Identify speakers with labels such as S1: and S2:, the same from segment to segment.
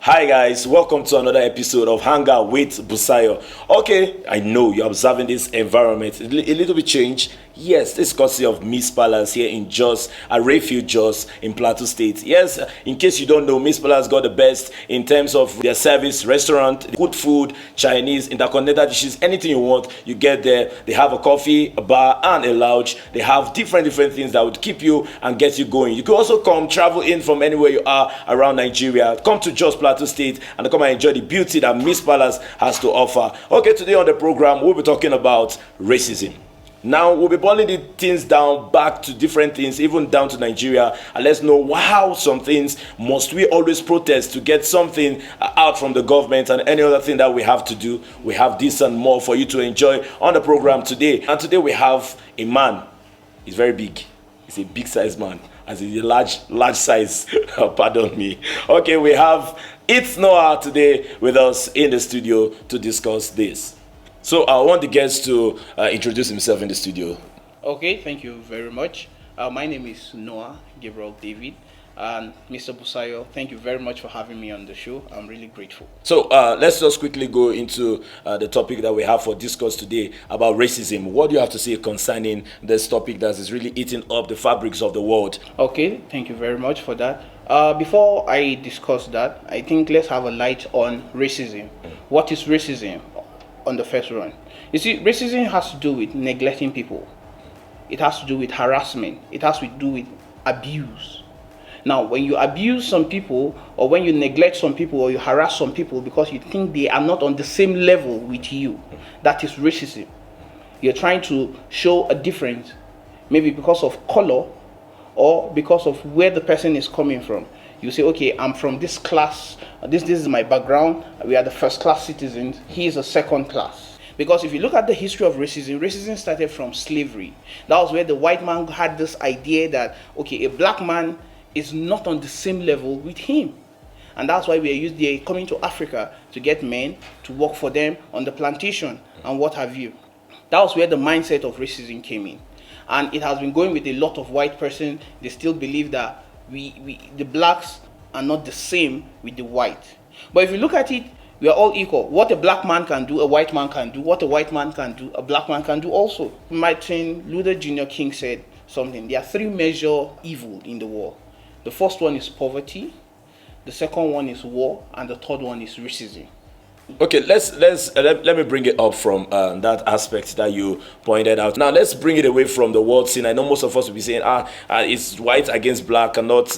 S1: Hi guys, welcome to another episode of Hangout with Busayo. Okay, I know you're observing this environment a little bit changed. Yes, this is courtesy of Miss Palace here in Jos, a Rayfield Jos in Plateau State. Yes, in case you don't know, Miss Palace got the best in terms of their service, restaurant, good food, Chinese, intercontinental dishes, anything you want, you get there. They have a coffee, a bar, and a lounge. They have different things that would keep you and get you going. You could also come travel in from anywhere you are around Nigeria. Come to Jos Plateau State and come and enjoy the beauty that Miss Palace has to offer. Okay, today on the program, we'll be talking about racism. Now, we'll be boiling the things down back to different things, even down to Nigeria, and let's know how some things must we always protest to get something out from the government and any other thing that we have to do. We have this and more for you to enjoy on the program today. And today we have a man. He's very big. He's a big size man. As a large size, pardon me. Okay, we have It's Noah today with us in the studio to discuss this. So I want the guest to introduce himself in the studio.
S2: Okay, thank you very much. My name is Noah Gabriel David. And Mr. Busayo, thank you very much for having me on the show. I'm really grateful.
S1: So let's just quickly go into the topic that we have for discuss today about racism. What do you have to say concerning this topic that is really eating up the fabrics of the world?
S2: Okay, thank you very much for that. Before I discuss that, I think let's have a light on racism. What is racism on the first run? You see, racism has to do with neglecting people. It has to do with harassment. It has to do with abuse. Now, when you abuse some people, or when you neglect some people, or you harass some people because you think they are not on the same level with you, that is racism. You're trying to show a difference, maybe because of color, or because of where the person is coming from. You say, okay, I'm from this class, this is my background, we are the first class citizens, he is a second class. Because if you look at the history of racism, racism started from slavery. That was where the white man had this idea that, okay, a black man is not on the same level with him. And that's why they're coming to Africa to get men to work for them on the plantation and what have you. That was where the mindset of racism came in. And it has been going with a lot of white person. They still believe that the blacks are not the same with the white. But if you look at it, we are all equal. What a black man can do, a white man can do. What a white man can do, a black man can do also. Martin Luther Jr. King said something. There are three major evil in the world. The first one is poverty, the second one is war, and the third one is racism.
S1: Okay, let me bring it up from that aspect that you pointed out. Now let's bring it away from the world scene. I know most of us will be saying, it's white against black and not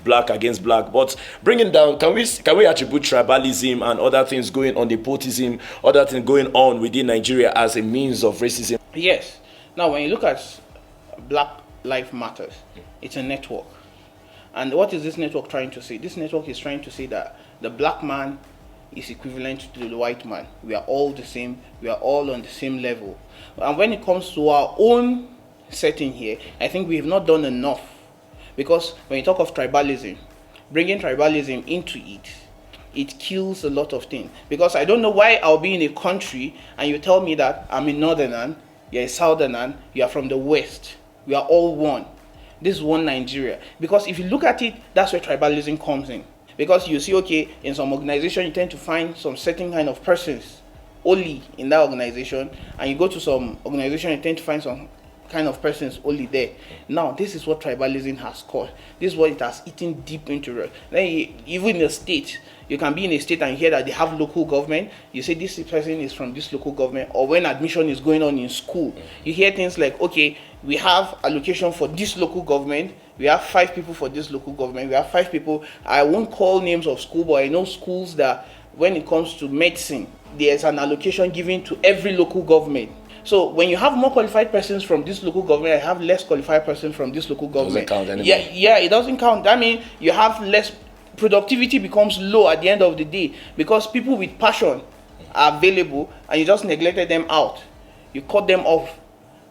S1: black against black. But bring it down, can we attribute tribalism and other things going on, nepotism, other things going on within Nigeria as a means of racism?
S2: Yes. Now when you look at Black Lives Matters, it's a network. And what is this network trying to say? This network is trying to say that the black man is equivalent to the white man. We are all the same. We are all on the same level. And when it comes to our own setting here, I think we have not done enough. Because when you talk of tribalism, bringing tribalism into it, it kills a lot of things. Because I don't know why I'll be in a country and you tell me that I'm a northerner, you're a southerner, you are from the west. We are all one. This is one Nigeria. Because if you look at it, that's where tribalism comes in. Because you see, okay, in some organization, you tend to find some certain kind of persons only in that organization. And you go to some organization, you tend to find some kind of persons only there. Now, this is what tribalism has caused. This is what it has eaten deep into us. Then even in the state, you can be in a state and hear that they have local government. You say this person is from this local government. Or when admission is going on in school, you hear things like, okay, we have allocation for this local government. We have 5 people for this local government. We have 5 people. I won't call names of school, but I know schools that when it comes to medicine, there's an allocation given to every local government. So when you have more qualified persons from this local government, I have less qualified persons from this local government.
S1: Doesn't count anymore.
S2: Yeah, it doesn't count. I mean, you have less, productivity becomes low at the end of the day because people with passion are available and you just neglected them out. You cut them off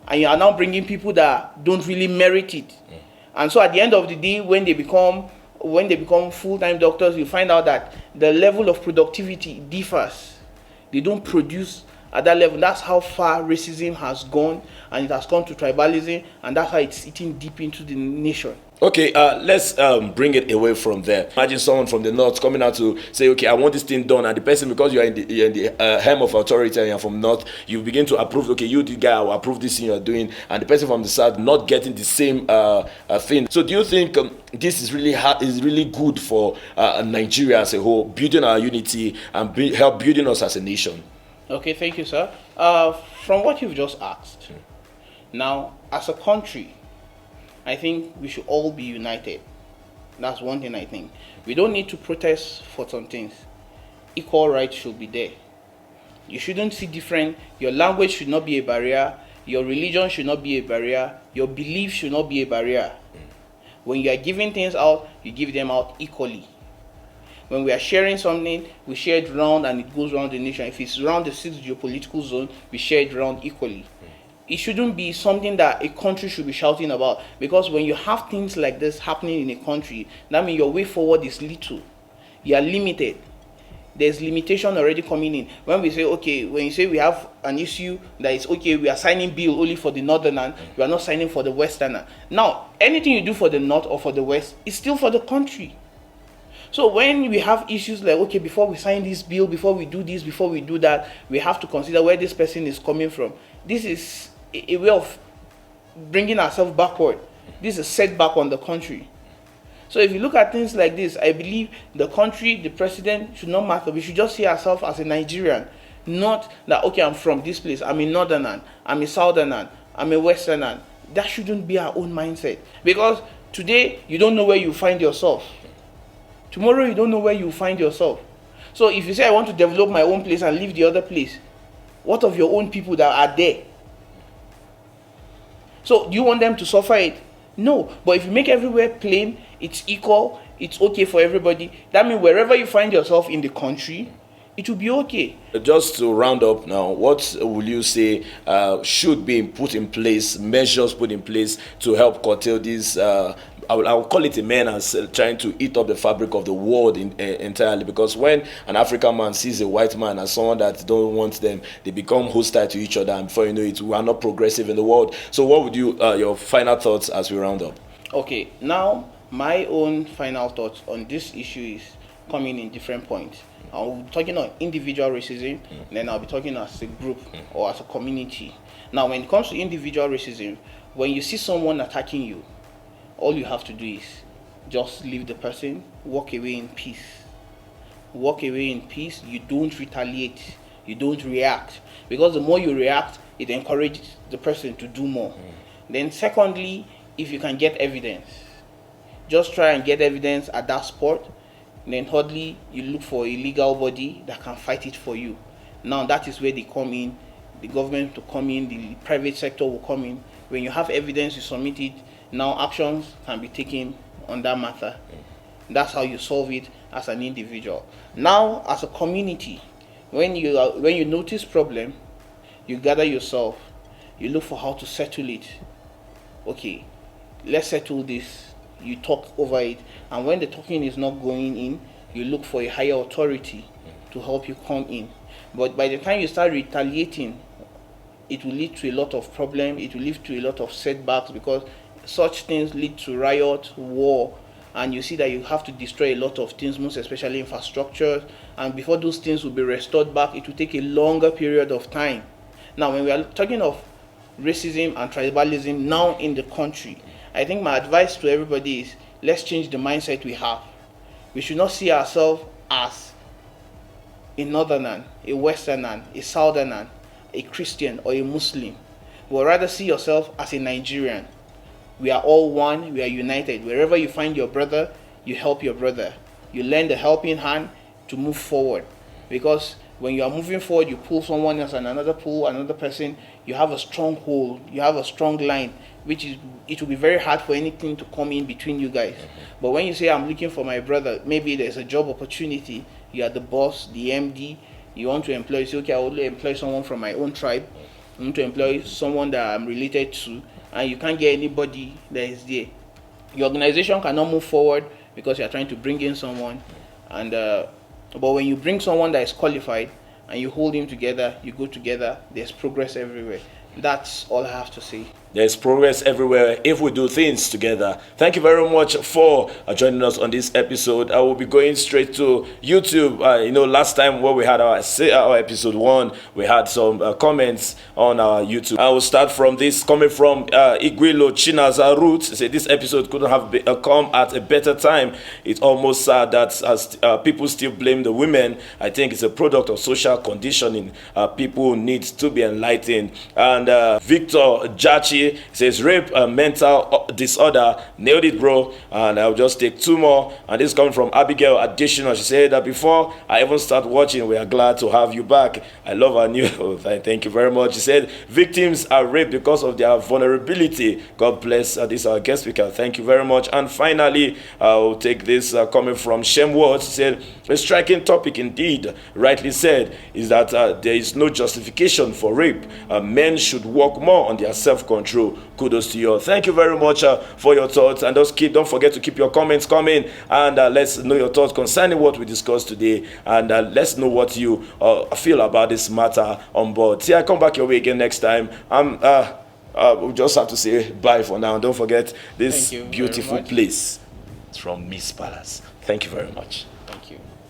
S2: and you are now bringing people that don't really merit it. And so at the end of the day, when they become full-time doctors, you find out that the level of productivity differs. They don't produce at that level. That's how far racism has gone, and it has come to tribalism, and that's how it's eating deep into the nation.
S1: Okay, let's bring it away from there. Imagine someone from the north coming out to say, okay, I want this thing done, and the person, because you're in the helm of authority and you're from north, you begin to approve, okay, you the guy, I will approve this thing you're doing, and the person from the south not getting the same thing. So do you think this is really is really good for Nigeria as a whole, building our unity and help building us as a nation?
S2: Okay, thank you, sir. From what you've just asked, now, as a country, I think we should all be united. That's one thing I think. We don't need to protest for some things. Equal rights should be there. You shouldn't see different. Your language should not be a barrier. Your religion should not be a barrier. Your belief should not be a barrier. When you are giving things out, you give them out equally. When we are sharing something, we share it around and it goes around the nation. If it's around the sixth geopolitical zone, we share it around equally. It shouldn't be something that a country should be shouting about, because when you have things like this happening in a country, that means your way forward is little. You are limited. There's limitation already coming in. When we say, okay, when you say we have an issue that is, okay, we are signing bill only for the northerner, we are not signing for the westerner. Now, anything you do for the north or for the west is still for the country. So when we have issues like, okay, before we sign this bill, before we do this, before we do that, we have to consider where this person is coming from. This is a way of bringing ourselves backward. This is a setback on the country. So if you look at things like this, I believe the country, the president should not matter. We should just see ourselves as a Nigerian. Not that, okay, I'm from this place, I'm a northerner, I'm a southerner, I'm a westerner. That shouldn't be our own mindset. Because today, you don't know where you find yourself. Tomorrow, you don't know where you find yourself. So if you say, I want to develop my own place and leave the other place, what of your own people that are there? So do you want them to suffer it? No. But if you make everywhere plain, it's equal, it's okay for everybody, that means wherever you find yourself in the country, it will be okay.
S1: Just to round up now, what will you say should be put in place, measures put in place to help curtail this? I will call it a menace trying to eat up the fabric of the world entirely. Because when an African man sees a white man as someone that don't want them, they become hostile to each other, and before you know it, we are not progressive in the world. So what would you, your final thoughts as we round up?
S2: Okay, now my own final thoughts on this issue is coming in different points. I'll be talking on individual racism, then I'll be talking as a group or as a community. Now, when it comes to individual racism, when you see someone attacking you, all you have to do is just leave the person, walk away in peace. Walk away in peace. You don't retaliate. You don't react. Because the more you react, it encourages the person to do more. Then secondly, if you can get evidence, just try and get evidence at that spot. Then thirdly, you look for a legal body that can fight it for you. Now that is where they come in. The government will come in, the private sector will come in. When you have evidence, you submit it. Now actions can be taken on that matter. That's how you solve it as an individual. Now, as a community, when you notice problem, you gather yourself, you look for how to settle it. Okay, let's settle this. You talk over it, and when the talking is not going in, you look for a higher authority to help you come in. But by the time you start retaliating, it will lead to a lot of problems. It will lead to a lot of setbacks, because such things lead to riot, war, and you see that you have to destroy a lot of things, most especially infrastructure, and before those things will be restored back, it will take a longer period of time. Now, when we are talking of racism and tribalism now in the country, I think my advice to everybody is, let's change the mindset we have. We should not see ourselves as a northerner, a westerner, a southerner, a Christian or a Muslim. But rather see yourself as a Nigerian. We are all one, we are united. Wherever you find your brother, you help your brother. You lend a helping hand to move forward. Because when you are moving forward, you pull someone else and another pull another person, you have a strong hold, you have a strong line, which is, it will be very hard for anything to come in between you guys. But when you say, I'm looking for my brother, maybe there's a job opportunity, you are the boss, the MD, you want to employ, you say, okay, I will employ someone from my own tribe, I want to employ someone that I'm related to, and you can't get anybody that is there. Your organization cannot move forward because you're trying to bring in someone, and but when you bring someone that is qualified and you hold him together, you go together, there's progress everywhere. That's all I have to say.
S1: There's progress everywhere if we do things together. Thank you very much for joining us on this episode. I will be going straight to YouTube. Last time when we had our episode 1, we had some comments on our YouTube. I will start from this coming from Iguilo Chinaza Roots. Say this episode couldn't have come at a better time. It's almost sad that as people still blame the women. I think it's a product of social conditioning. People need to be enlightened. And Victor Jachi says rape and mental disorder. Nailed it, bro. And I'll just take 2 more. And this is coming from Abigail Additional. She said that before I even start watching, we are glad to have you back. I love our new. Thank you very much. She said victims are raped because of their vulnerability. God bless this our guest speaker. Thank you very much. And finally, I'll take this coming from Shem Words. She said a striking topic indeed, rightly said, is that there is no justification for rape. Men should work more on their self-control. Kudos to you. Thank you very much for your thoughts, and don't forget to keep your comments coming, and let's know your thoughts concerning what we discussed today, and let's know what you feel about this matter on board. See, I come back your way again next time. We'll just have to say bye for now. Don't forget this beautiful place. It's from Miss Palace. Thank you very much.
S2: Thank you.